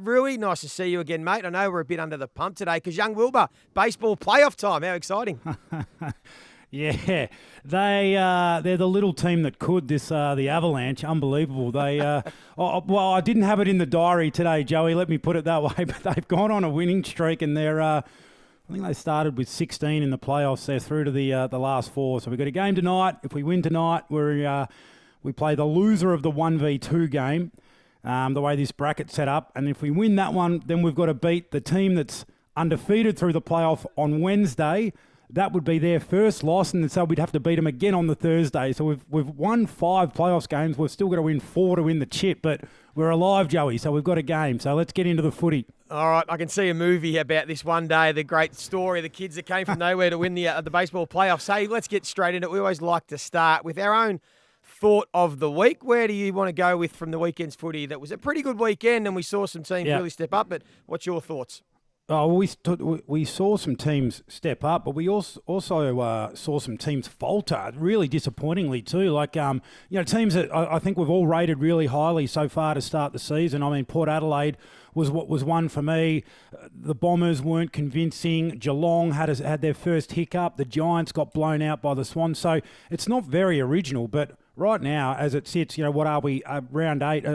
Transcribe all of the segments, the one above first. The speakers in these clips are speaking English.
Rui, nice to see you again, mate. I know we're a bit under the pump today because young Wilbur, baseball playoff time. How exciting. Yeah, they're the little team that could this, the Avalanche. Unbelievable. They well, I didn't have it in the diary today, Joey. Let me put it that way. But they've gone on a winning streak, and they're I think they started with 16 in the playoffs. They're through to the last 4. So we've got a game tonight. If we win tonight, we play the loser of the 1v2 game. The way this bracket's set up, and if we win that one, then we've got to beat the team that's undefeated through the playoff on Wednesday. That would be their first loss, and so we'd have to beat them again on the Thursday. So we've won 5 playoffs games. We've still got to win 4 to win the chip, but we're alive, Joey, so we've got a game. So let's get into the footy. All right, I can see a movie about this one day, the great story of the kids that came from nowhere to win the baseball playoffs. Hey, let's get straight into it. We always like to start with our own thought of the week. Where do you want to go with from the weekend's footy? That was a pretty good weekend, and we saw some teams really step up, but what's your thoughts? Oh, we saw some teams step up, but we also saw some teams falter really disappointingly too. Like teams that I think we've all rated really highly so far to start the season. I mean, Port Adelaide was what was one for me. The Bombers weren't convincing. Geelong had their first hiccup. The Giants got blown out by the Swans. So it's not very original, but right now, as it sits, what are we? Round 8.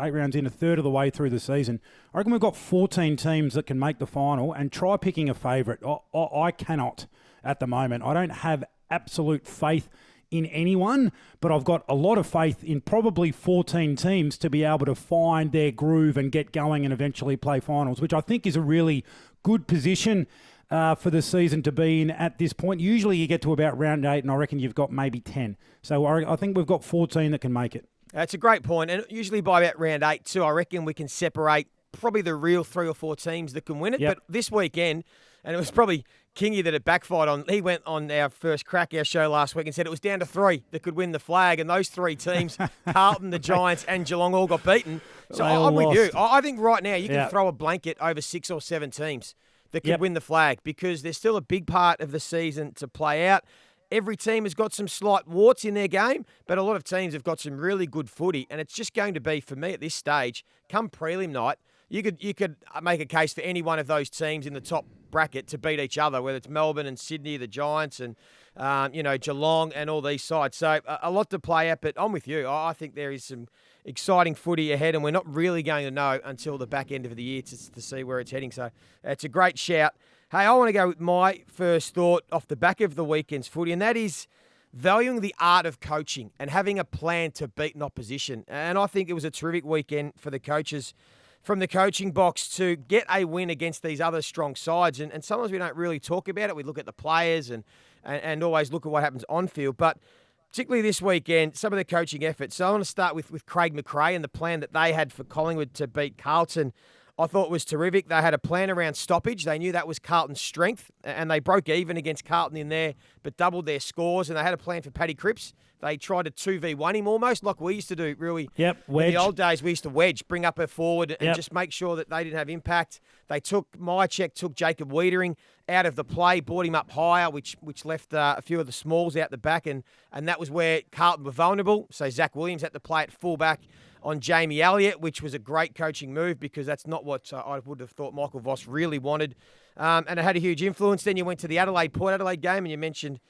8 rounds in, a third of the way through the season. I reckon we've got 14 teams that can make the final, and try picking a favourite. I cannot at the moment. I don't have absolute faith in anyone, but I've got a lot of faith in probably 14 teams to be able to find their groove and get going and eventually play finals, which I think is a really good position for the season to be in at this point. Usually you get to about round 8, and I reckon you've got maybe 10. So I think we've got 14 that can make it. That's a great point, and usually by about round 8 too, I reckon we can separate probably the real 3 or 4 teams that can win it. Yep. But this weekend, and it was probably Kingy that it backfired on, he went on our first crack, our show last week, and said it was down to 3 that could win the flag, and those 3 teams, Carlton, the Giants, and Geelong all got beaten. So I'm with you. I think right now you can throw a blanket over 6 or 7 teams that could win the flag, because there's still a big part of the season to play out. Every team has got some slight warts in their game, but a lot of teams have got some really good footy, and it's just going to be, for me at this stage, come prelim night, you could make a case for any one of those teams in the top bracket to beat each other, whether it's Melbourne and Sydney, the Giants, and Geelong and all these sides. So a lot to play at, but I'm with you. I think there is some exciting footy ahead, and we're not really going to know until the back end of the year to see where it's heading. So it's a great shout. Hey, I want to go with my first thought off the back of the weekend's footy, and that is valuing the art of coaching and having a plan to beat an opposition. And I think it was a terrific weekend for the coaches from the coaching box to get a win against these other strong sides. And sometimes we don't really talk about it. We look at the players and always look at what happens on field. But particularly this weekend, some of the coaching efforts. So I want to start with Craig McRae and the plan that they had for Collingwood to beat Carlton. I thought was terrific. They had a plan around stoppage. They knew that was Carlton's strength, and they broke even against Carlton in there, but doubled their scores. And they had a plan for Paddy Cripps. They tried to 2v1 him almost, like we used to do, really. Yep, wedge. In the old days, we used to wedge, bring up a forward, and just make sure that they didn't have impact. They took Jacob Wiedering out of the play, brought him up higher, which left a few of the smalls out the back, and that was where Carlton were vulnerable. So Zach Williams had to play at fullback on Jamie Elliott, which was a great coaching move, because that's not what I would have thought Michael Voss really wanted. And it had a huge influence. Then you went to the Port Adelaide game, and you mentioned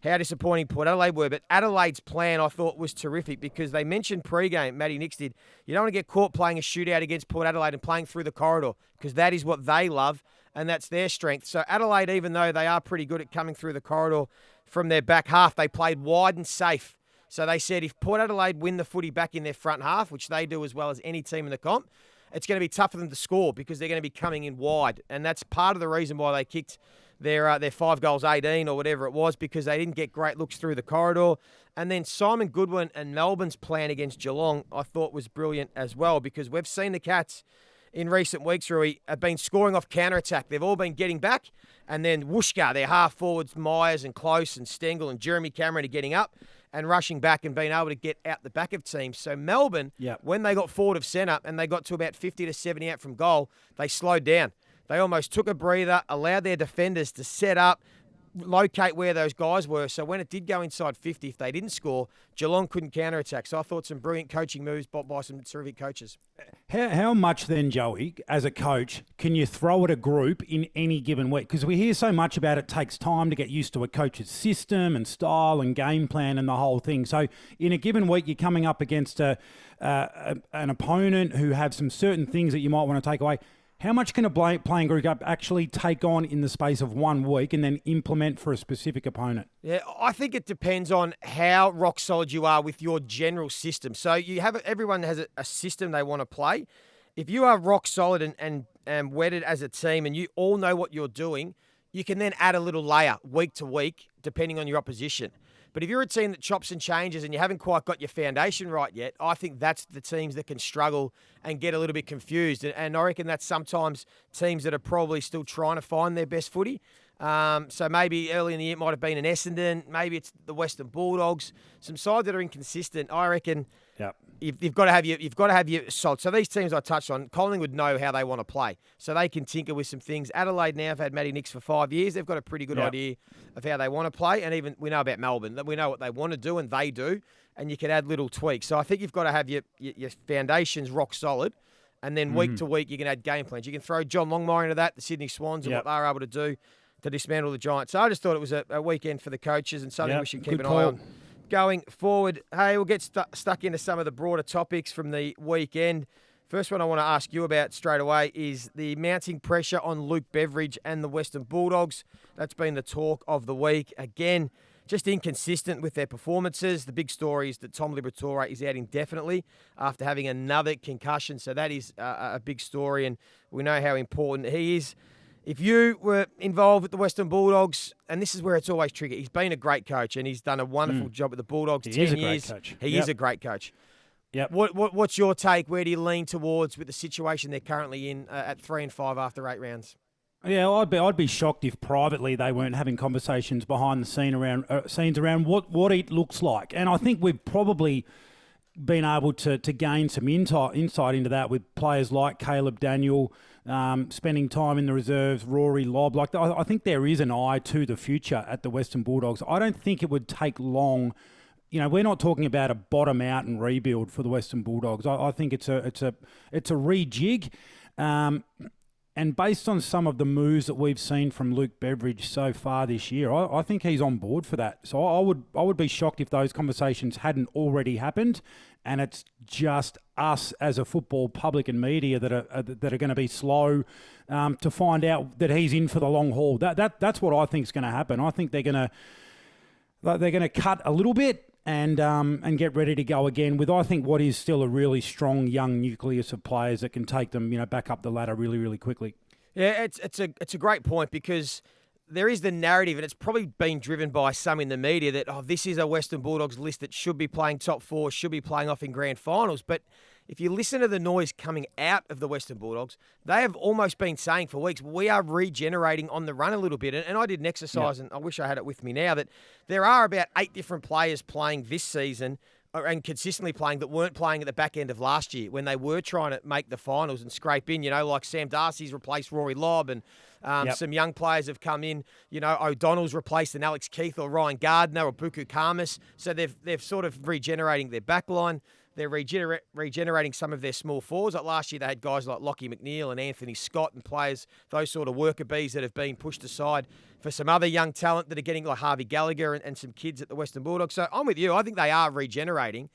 how disappointing Port Adelaide were. But Adelaide's plan, I thought, was terrific, because they mentioned pre-game, Matty Nix did, you don't want to get caught playing a shootout against Port Adelaide and playing through the corridor, because that is what they love, and that's their strength. So Adelaide, even though they are pretty good at coming through the corridor from their back half, they played wide and safe. So they said if Port Adelaide win the footy back in their front half, which they do as well as any team in the comp, it's going to be tough for them to score, because they're going to be coming in wide. And that's part of the reason why they kicked their 5 goals 18 or whatever it was, because they didn't get great looks through the corridor. And then Simon Goodwin and Melbourne's plan against Geelong, I thought was brilliant as well, because we've seen the Cats in recent weeks, Rui, have been scoring off counter-attack. They've all been getting back, and then whooshka, their half-forwards, Myers and Close and Stengel and Jeremy Cameron are getting up and rushing back and being able to get out the back of teams. So Melbourne, when they got forward of centre and they got to about 50 to 70 out from goal, they slowed down. They almost took a breather, allowed their defenders to set up, locate where those guys were. So when it did go inside 50, if they didn't score, Geelong couldn't counter-attack. So I thought some brilliant coaching moves by some terrific coaches. How much then, Joey, as a coach, can you throw at a group in any given week? Because we hear so much about it takes time to get used to a coach's system and style and game plan and the whole thing. So in a given week, you're coming up against an opponent who have some certain things that you might want to take away. How much can a playing group actually take on in the space of 1 week and then implement for a specific opponent? Yeah, I think it depends on how rock solid you are with your general system. So everyone has a system they want to play. If you are rock solid and wedded as a team and you all know what you're doing, you can then add a little layer week to week depending on your opposition. But if you're a team that chops and changes and you haven't quite got your foundation right yet, I think that's the teams that can struggle and get a little bit confused. And I reckon that's sometimes teams that are probably still trying to find their best footy. So maybe early in the year it might have been an Essendon. Maybe it's the Western Bulldogs. Some sides that are inconsistent. I reckon you've got to have your solid. So these teams I touched on, Collingwood know how they want to play, so they can tinker with some things. Adelaide now have had Matty Nicks for 5 years. They've got a pretty good idea of how they want to play, and even we know about Melbourne that we know what they want to do, and they do. And you can add little tweaks. So I think you've got to have your foundations rock solid. And then week to week, you can add game plans. You can throw John Longmire into that, the Sydney Swans, and what they're able to do to dismantle the Giants. So I just thought it was a weekend for the coaches and something we should keep an eye on going forward. Hey, we'll get stuck into some of the broader topics from the weekend. First one I want to ask you about straight away is the mounting pressure on Luke Beveridge and the Western Bulldogs. That's been the talk of the week. Again, just inconsistent with their performances. The big story is that Tom Liberatore is out indefinitely after having another concussion. So that is a big story, and we know how important he is. If you were involved with the Western Bulldogs, and this is where it's always tricky, he's been a great coach and he's done a wonderful job with the Bulldogs. He 10 is a years. great coach. He is a great coach. Yep. What's your take? Where do you lean towards with the situation they're currently in at 3-5 after 8 rounds? Yeah, I'd be shocked if privately they weren't having conversations behind the scenes around what it looks like. And I think we've probably been able to gain some insight into that with players like Caleb Daniel, spending time in the reserves, Rory Lobb. I think there is an eye to the future at the Western Bulldogs. I don't think it would take long. You know, we're not talking about a bottom out and rebuild for the Western Bulldogs. I think it's a rejig. And based on some of the moves that we've seen from Luke Beveridge so far this year, I think he's on board for that. So I would be shocked if those conversations hadn't already happened, and it's just us as a football public and media that are going to be slow to find out that he's in for the long haul. That's what I think is going to happen. I think they're going to cut a little bit and get ready to go again with, I think, what is still a really strong young nucleus of players that can take them, back up the ladder really, really quickly. Yeah, it's a great point, because there is the narrative, and it's probably been driven by some in the media that, this is a Western Bulldogs list that should be playing top 4, should be playing off in grand finals. But if you listen to the noise coming out of the Western Bulldogs, they have almost been saying for weeks, we are regenerating on the run a little bit. And I did an exercise, and I wish I had it with me now, that there are about 8 different players playing this season and consistently playing that weren't playing at the back end of last year when they were trying to make the finals and scrape in, like Sam Darcy's replaced Rory Lobb, and some young players have come in. O'Donnell's replaced an Alex Keith or Ryan Gardner or Buku Kamis. So they've sort of regenerating their back line. They're regenerating some of their small forwards. Like last year, they had guys like Lockie McNeil and Anthony Scott and players, those sort of worker bees that have been pushed aside for some other young talent that are getting like Harvey Gallagher and some kids at the Western Bulldogs. So I'm with you. I think they are regenerating.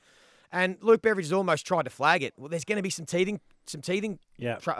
And Luke Beveridge has almost tried to flag it. Well, there's going to be some teething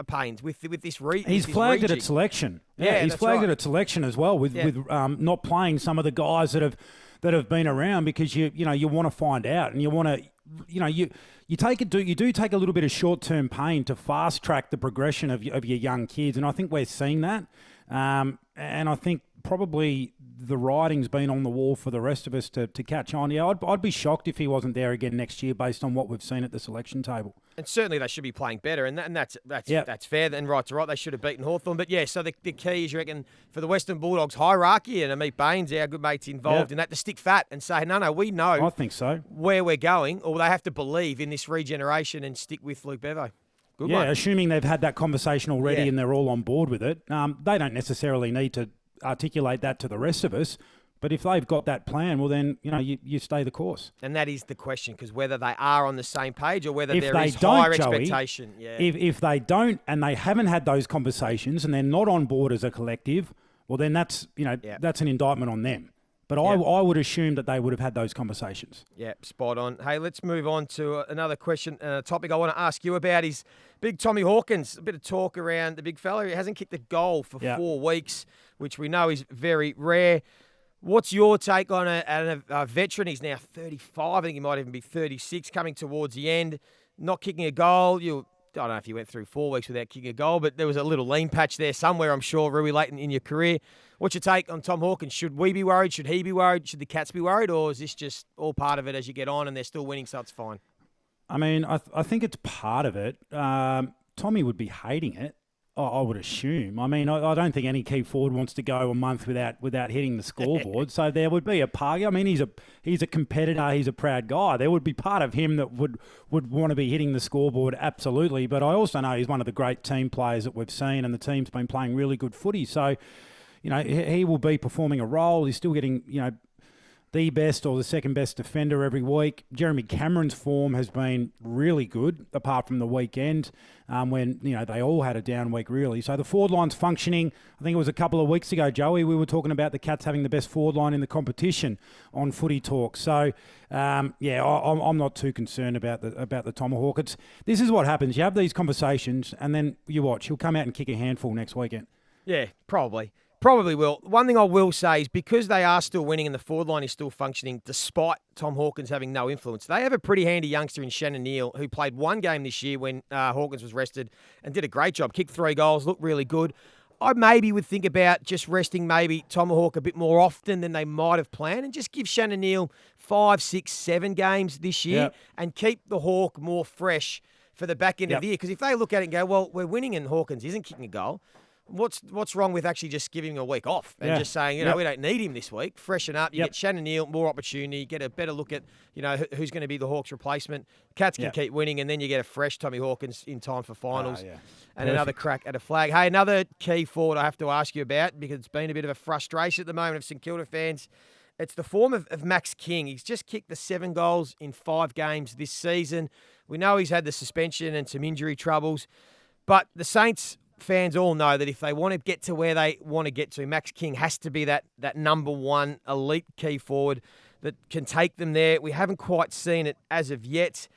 pains with this He's flagged it at selection. Yeah, he's flagged it at selection as well with not playing some of the guys that have been around, because you want to find out, and you want to. You do take a little bit of short-term pain to fast-track the progression of your young kids, and I think we're seeing that. And I think probably the writing's been on the wall for the rest of us to catch on. Yeah, I'd be shocked if he wasn't there again next year based on what we've seen at the selection table. And certainly they should be playing better, and that's fair and right to right. They should have beaten Hawthorn. But yeah, so the key is, you reckon, for the Western Bulldogs hierarchy, and Amit Baines, our good mate's involved in that, to stick fat and say, no, we know. I think so. Where we're going, or they have to believe in this regeneration and stick with Luke Bevo. Good one. Assuming they've had that conversation already and they're all on board with it. They don't necessarily need to articulate that to the rest of us. But if they've got that plan, well, then, you stay the course. And that is the question, because whether they are on the same page or whether If there they is don't, higher Joey, expectation. Yeah. If they don't and they haven't had those conversations and they're not on board as a collective, well, then that's an indictment on them. But I would assume that they would have had those conversations. Yeah, spot on. Hey, let's move on to another question, a topic I want to ask you about is big Tommy Hawkins. A bit of talk around the big fella. He hasn't kicked a goal for 4 weeks, which we know is very rare. What's your take on a veteran? He's now 35. I think he might even be 36, coming towards the end, not kicking a goal. I don't know if you went through 4 weeks without kicking a goal, but there was a little lean patch there somewhere, I'm sure, Rui, late in your career. What's your take on Tom Hawkins? Should we be worried? Should he be worried? Should the Cats be worried? Or is this just all part of it as you get on and they're still winning, so it's fine? I mean, I think it's part of it. Tommy would be hating it, I would assume. I mean, I don't think any key forward wants to go a month without hitting the scoreboard. So there would be a part. I mean, he's a competitor. He's a proud guy. There would be part of him that would want to be hitting the scoreboard, absolutely. But I also know he's one of the great team players that we've seen, and the team's been playing really good footy. So, he will be performing a role. He's still getting, the best or the second best defender every week. Jeremy Cameron's form has been really good, apart from the weekend when, they all had a down week, really. So the forward line's functioning. I think it was a couple of weeks ago, Joey, we were talking about the Cats having the best forward line in the competition on Footy Talk. So, I'm not too concerned about the Tomahawk. This is what happens. You have these conversations and then you watch. He'll come out and kick a handful next weekend. Yeah, probably. Probably will. One thing I will say is because they are still winning and the forward line is still functioning despite Tom Hawkins having no influence, they have a pretty handy youngster in Shannon Neal who played one game this year when Hawkins was rested and did a great job. Kicked 3 goals, looked really good. I maybe would think about just resting maybe Tomahawk a bit more often than they might have planned and just give Shannon Neal 5, 6, 7 games this year and keep the Hawk more fresh for the back end of the year. Because if they look at it and go, well, we're winning and Hawkins isn't kicking a goal, what's wrong with actually just giving him a week off and just saying, we don't need him this week. Freshen up. You get Shannon Neal, more opportunity. Get a better look at, who's going to be the Hawks' replacement. Cats can keep winning, and then you get a fresh Tommy Hawkins in time for finals and another crack at a flag. Hey, another key forward I have to ask you about because it's been a bit of a frustration at the moment of St Kilda fans. It's the form of Max King. He's just kicked the 7 goals in 5 games this season. We know he's had the suspension and some injury troubles, but the Saints fans all know that if they want to get to where they want to get to, Max King has to be that number one elite key forward that can take them there. We haven't quite seen it as of yet.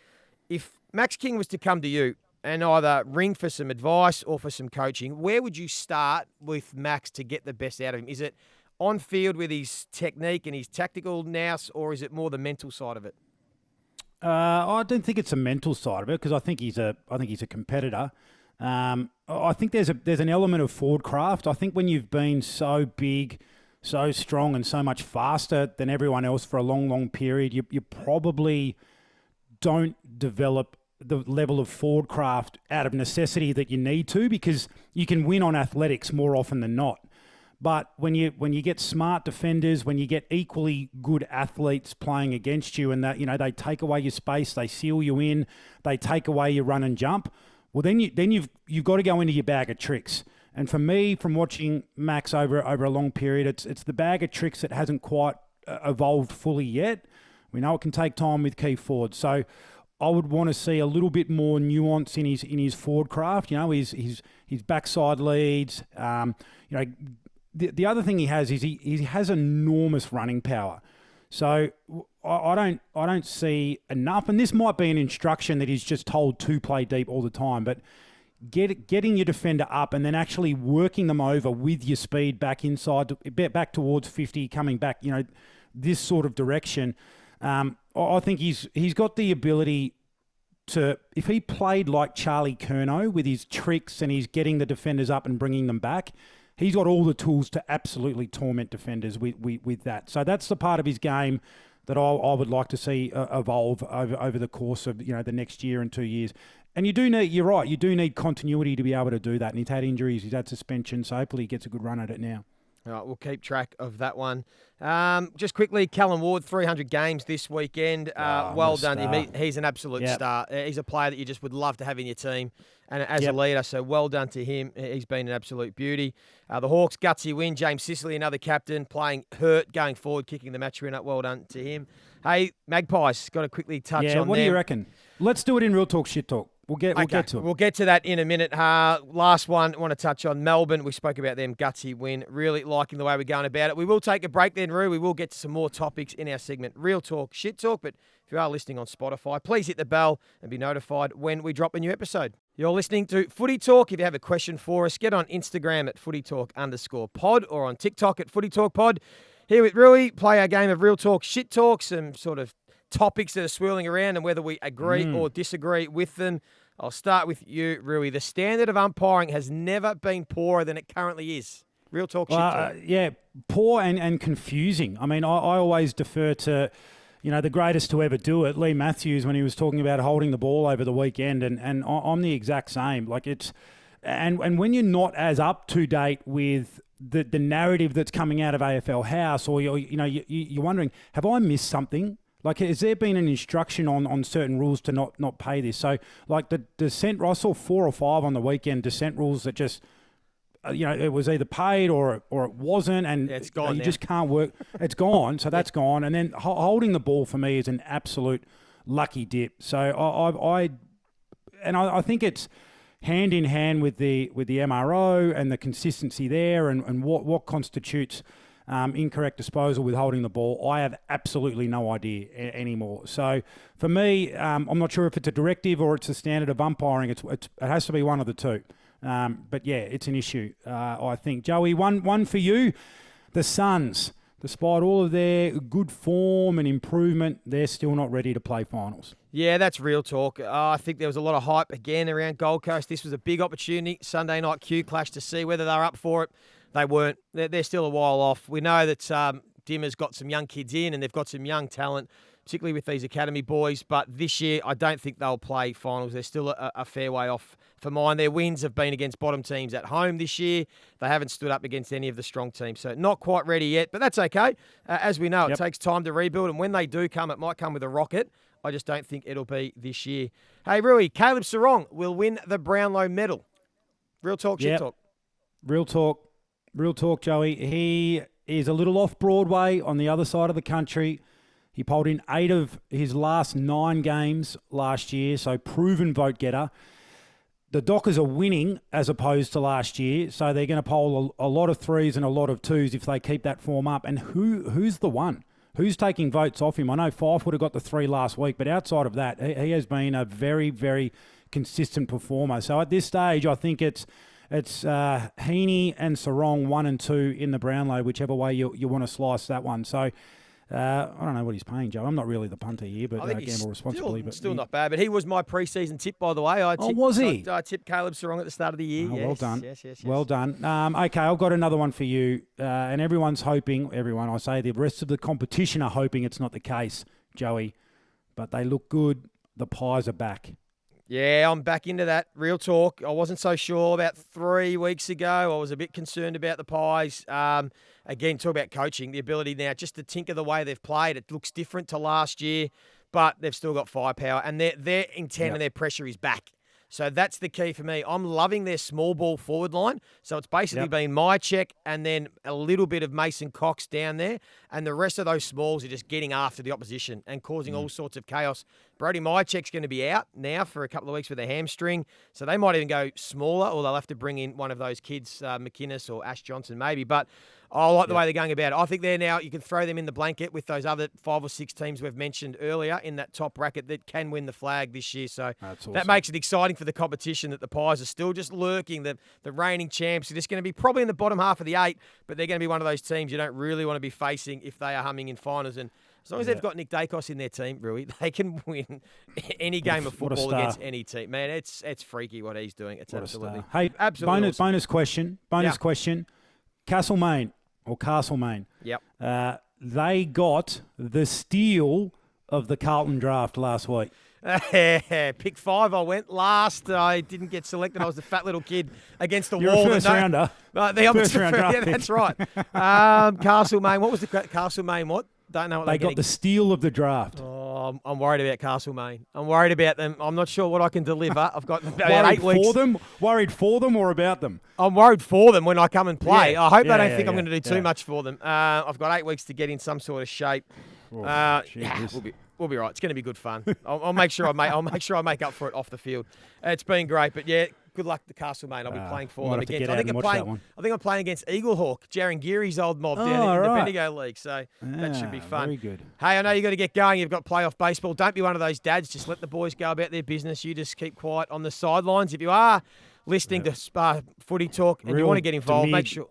If Max King was to come to you and either ring for some advice or for some coaching, where would you start with Max to get the best out of him? Is it on field with his technique and his tactical nous, or is it more the mental side of it? I don't think it's a mental side of it because I think he's a competitor. I think there's an element of forward craft. I think when you've been so big, so strong, and so much faster than everyone else for a long, long period, you probably don't develop the level of forward craft out of necessity that you need to because you can win on athletics more often than not. But when you get smart defenders, when you get equally good athletes playing against you, and that they take away your space, they seal you in, they take away your run and jump. Well, then you've got to go into your bag of tricks. And for me, from watching Max over a long period, it's the bag of tricks that hasn't quite evolved fully yet. We know it can take time with key forwards. So I would want to see a little bit more nuance in his forward craft. His backside leads. The other thing he has is he has enormous running power. So I don't see enough, and this might be an instruction that he's just told to play deep all the time, but getting your defender up and then actually working them over with your speed back inside, back towards 50, coming back, this sort of direction. I think he's got the ability to, if he played like Charlie Curnow with his tricks and he's getting the defenders up and bringing them back, he's got all the tools to absolutely torment defenders with that. So that's the part of his game that I would like to see evolve over the course of the next year and 2 years. And you're right, you do need continuity to be able to do that. And he's had injuries, he's had suspension, so hopefully he gets a good run at it now. All right, we'll keep track of that one. Just quickly, Callum Ward, 300 games this weekend. Well done to him. He's an absolute star. He's a player that you just would love to have in your team and as a leader, so well done to him. He's been an absolute beauty. The Hawks, gutsy win. James Sicily, another captain, playing hurt going forward, kicking the match winner. Well done to him. Hey, Magpies, got to quickly touch on what do you reckon? Let's do it in Real Talk, Shit Talk. We'll get to it. We'll get to that in a minute. Last one, I want to touch on Melbourne. We spoke about them, gutsy win. Really liking the way we're going about it. We will take a break then, Roo. We will get to some more topics in our segment, Real Talk, Shit Talk. But if you are listening on Spotify, please hit the bell and be notified when we drop a new episode. You're listening to Footy Talk. If you have a question for us, get on Instagram at footytalk_pod or on TikTok at footytalkpod. Here with Rui, play our game of Real Talk, Shit Talk, some sort of topics that are swirling around and whether we agree or disagree with them. I'll start with you, Rui. The standard of umpiring has never been poorer than it currently is. Real talk, shit talk. Yeah, poor and confusing. I mean, I always defer to, the greatest to ever do it, Lee Matthews, when he was talking about holding the ball over the weekend, and I'm the exact same. Like and when you're not as up to date with the narrative that's coming out of AFL House, or you're wondering, have I missed something? Like, has there been an instruction on certain rules to not pay this? So, like, the dissent, I saw 4 or 5 on the weekend, dissent rules that just, it was either paid or it wasn't, and it's gone you just can't work. It's gone, so that's gone. And then holding the ball for me is an absolute lucky dip. So I think it's hand in hand with the MRO and the consistency there, and what constitutes incorrect disposal with holding the ball. I have absolutely no idea anymore. So for me, I'm not sure if it's a directive or it's a standard of umpiring. It has to be one of the two. But yeah, it's an issue, I think. Joey, one for you. The Suns, despite all of their good form and improvement, they're still not ready to play finals. Yeah, that's real talk. I think there was a lot of hype again around Gold Coast. This was a big opportunity, Sunday night Q clash, to see whether they're up for it. They weren't. They're still a while off. We know that Dimmer's got some young kids in and they've got some young talent, particularly with these academy boys. But this year, I don't think they'll play finals. They're still a fair way off for mine. Their wins have been against bottom teams at home this year. They haven't stood up against any of the strong teams. So not quite ready yet, but that's okay. As we know, it takes time to rebuild. And when they do come, it might come with a rocket. I just don't think it'll be this year. Hey, Rui, Caleb Sarong will win the Brownlow medal. Real talk, shit talk. Real talk. Real talk, Joey. He is a little off Broadway on the other side of the country. He polled in 8 of his last 9 games last year, so proven vote getter. The Dockers are winning as opposed to last year, so they're going to poll a lot of 3s and a lot of 2s if they keep that form up. And who's the one? Who's taking votes off him? I know Fife would have got the 3 last week, but outside of that, he has been a very, very consistent performer. So at this stage, I think it's Heaney and Sarong 1 and 2 in the Brownlow, whichever way you want to slice that one. So I don't know what he's paying, Joe. I'm not really the punter here, but I gamble responsibly. Still not bad, but he was my pre-season tip, by the way. Was he? I tipped Caleb Sarong at the start of the year. Oh, yes, well done. Yes. Well done. Okay, I've got another one for you. And everyone's hoping, I say the rest of the competition are hoping it's not the case, Joey. But they look good. The Pies are back. Yeah, I'm back into that. Real talk. I wasn't so sure about 3 weeks ago. I was a bit concerned about the Pies. Again, talk about coaching, the ability now just to tinker the way they've played. It looks different to last year, but they've still got firepower, and their intent and their pressure is back. So that's the key for me. I'm loving their small ball forward line. So it's basically been Myercheck and then a little bit of Mason Cox down there. And the rest of those smalls are just getting after the opposition and causing all sorts of chaos. Brody Myercheck's going to be out now for a couple of weeks with a hamstring. So they might even go smaller, or they'll have to bring in one of those kids, McInnes or Ash Johnson maybe. But I like the way they're going about it. I think they're now, you can throw them in the blanket with those other 5 or 6 teams we've mentioned earlier in that top bracket that can win the flag this year. So that makes it exciting for the competition that the Pies are still just lurking. The reigning champs are just going to be probably in the bottom half of the 8, but they're going to be one of those teams you don't really want to be facing if they are humming in finals. And as long as they've got Nick Dacos in their team, Rui, they can win any game of football against any team. Man, it's freaky what he's doing. It's absolutely. Hey, absolutely bonus question. Castlemaine. Yep. They got the steal of the Carlton draft last week. Pick 5 I went last. I didn't get selected. I was the fat little kid against the You're wall. a first rounder. First round draft yeah, pick. that's right. Castlemaine. What was the Castlemaine? What? Don't know what They got the steal of the draft. Oh, I'm worried about Castlemaine. I'm worried about them. I'm not sure what I can deliver. I've got about Worried 8 weeks. for them? Worried for them or about them? I'm worried for them when I come and play. Yeah. I hope Yeah, they don't yeah, think I'm yeah. going to do too much for them. I've got 8 weeks to get in some sort of shape. We'll be right. It's going to be good fun. I'll make sure I make up for it off the field. It's been great, but yeah, good luck to Castlemaine. I'll be playing for them against. I think I'm playing against Eaglehawk, Jarangiri's old mob down in the Bendigo League. So that should be fun. Very good. Hey, I know you got to get going. You've got playoff baseball. Don't be one of those dads. Just let the boys go about their business. You just keep quiet on the sidelines. If you are listening to Footy Talk and you want to get involved, make sure.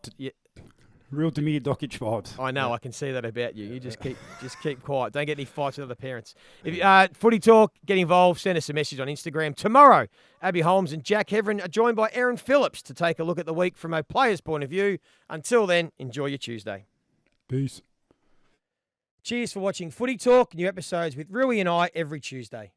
Real Damir Dokic vibes. I know, I can see that about you. You just keep quiet. Don't get any fights with other parents. If Footy Talk, get involved. Send us a message on Instagram. Tomorrow, Abby Holmes and Jack Heverin are joined by Aaron Phillips to take a look at the week from a player's point of view. Until then, enjoy your Tuesday. Peace. Cheers for watching Footy Talk. New episodes with Rui and I every Tuesday.